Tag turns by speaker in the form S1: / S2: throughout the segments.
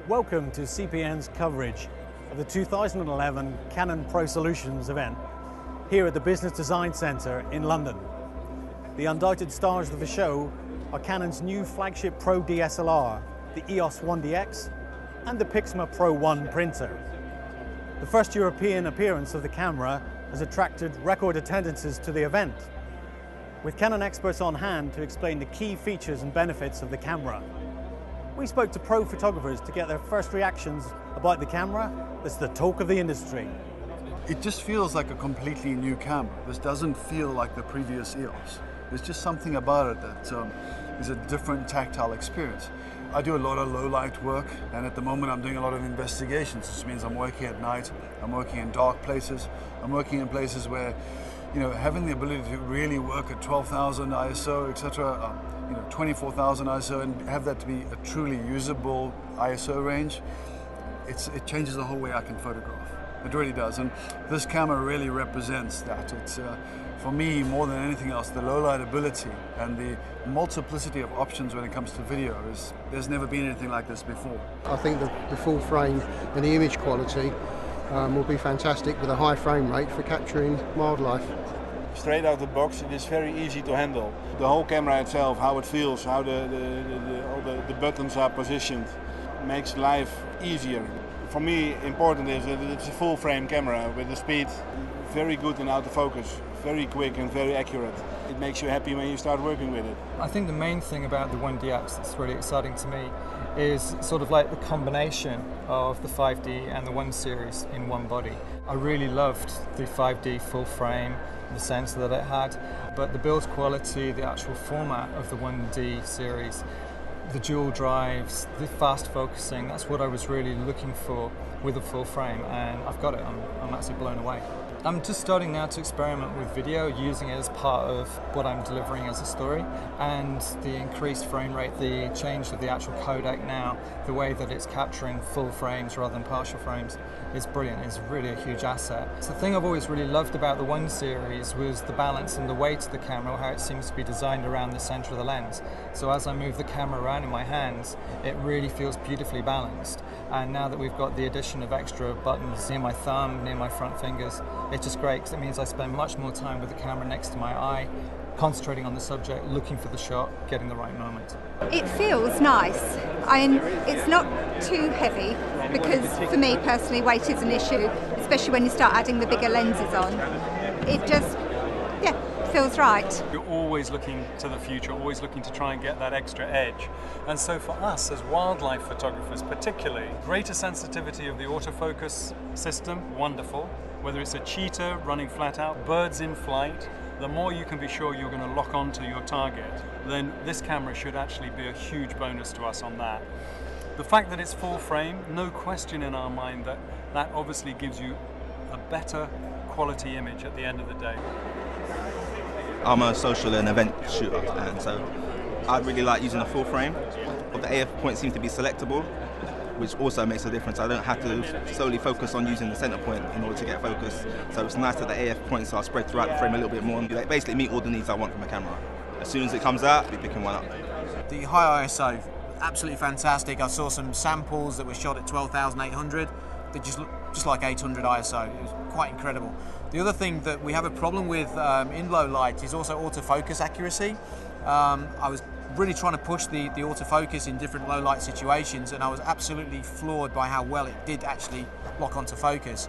S1: Welcome to CPN's coverage of the 2011 Canon Pro Solutions event here at the Business Design Centre in London. The undoubted stars of the show are Canon's new flagship Pro DSLR, the EOS-1D X, and the Pixma Pro 1 printer. The first European appearance of the camera has attracted record attendances to the event, with Canon experts on hand to explain the key features and benefits of the camera. We spoke to pro photographers to get their first reactions about the camera. That's the talk of the industry.
S2: It just feels like a completely new camera. This doesn't feel like the previous EOS. There's just something about it that is a different tactile experience. I do a lot of low light work, and at the moment I'm doing a lot of investigations, which means I'm working at night, I'm working in dark places, I'm working in places where, you know, having the ability to really work at 12,000 ISO, etc., 24,000 ISO, and have that to be a truly usable ISO range, it changes the whole way I can photograph. It really does, and this camera really represents that. It's, for me, more than anything else, the low light ability and the multiplicity of options when it comes to video there's never been anything like this before.
S3: I think the full frame and the image quality will be fantastic with a high frame rate for capturing wildlife.
S4: Straight out of the box, it is very easy to handle. The whole camera itself, how it feels, how all the buttons are positioned, makes life easier. For me, important is that it's a full frame camera with the speed very good in autofocus, very quick and very accurate. It makes you happy when you start working with it.
S5: I think the main thing about the 1D X that's really exciting to me is sort of like the combination of the 5D and the 1 series in one body. I really loved the 5D full frame, the sensor that it had, but the build quality, the actual format of the 1D series, the dual drives, the fast focusing, that's what I was really looking for with a full frame, and I've got it. I'm absolutely blown away. I'm just starting now to experiment with video, using it as part of what I'm delivering as a story, and the increased frame rate, the change of the actual codec now, the way that it's capturing full frames rather than partial frames is brilliant. It's really a huge asset. So the thing I've always really loved about the 1 series was the balance and the weight of the camera, how it seems to be designed around the center of the lens. So as I move the camera around in my hands, it really feels beautifully balanced. And now that we've got the addition of extra buttons near my thumb, near my front fingers, it's just great because it means I spend much more time with the camera next to my eye, concentrating on the subject, looking for the shot, getting the right moment.
S6: It feels nice. It's not too heavy because for me personally weight is an issue, especially when you start adding the bigger lenses on. It just, feels right.
S7: You're always looking to the future, always looking to try and get that extra edge. And so for us as wildlife photographers particularly, greater sensitivity of the autofocus system, wonderful. Whether it's a cheetah running flat out, birds in flight, the more you can be sure you're going to lock onto your target, then this camera should actually be a huge bonus to us on that. The fact that it's full frame, no question in our mind that that obviously gives you a better quality image at the end of the day.
S8: I'm a social and event shooter, and so I really like using a full frame, but the AF point seems to be selectable, which also makes a difference. I don't have to solely focus on using the center point in order to get focus. So it's nice that the AF points are spread throughout the frame a little bit more and basically meet all the needs I want from a camera. As soon as it comes out, I'll be picking one up.
S9: The high ISO, absolutely fantastic. I saw some samples that were shot at 12,800. They just look just like 800 ISO. It was quite incredible. The other thing that we have a problem with in low light is also autofocus accuracy. I was really trying to push the autofocus in different low light situations, and I was absolutely floored by how well it did actually lock onto focus.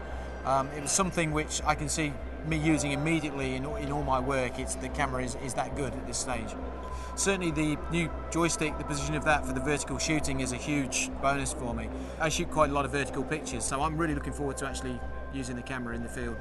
S9: It was something which I can see me using immediately in all my work. The camera is that good at this stage. Certainly the new joystick, the position of that for the vertical shooting is a huge bonus for me. I shoot quite a lot of vertical pictures, so I'm really looking forward to actually using the camera in the field.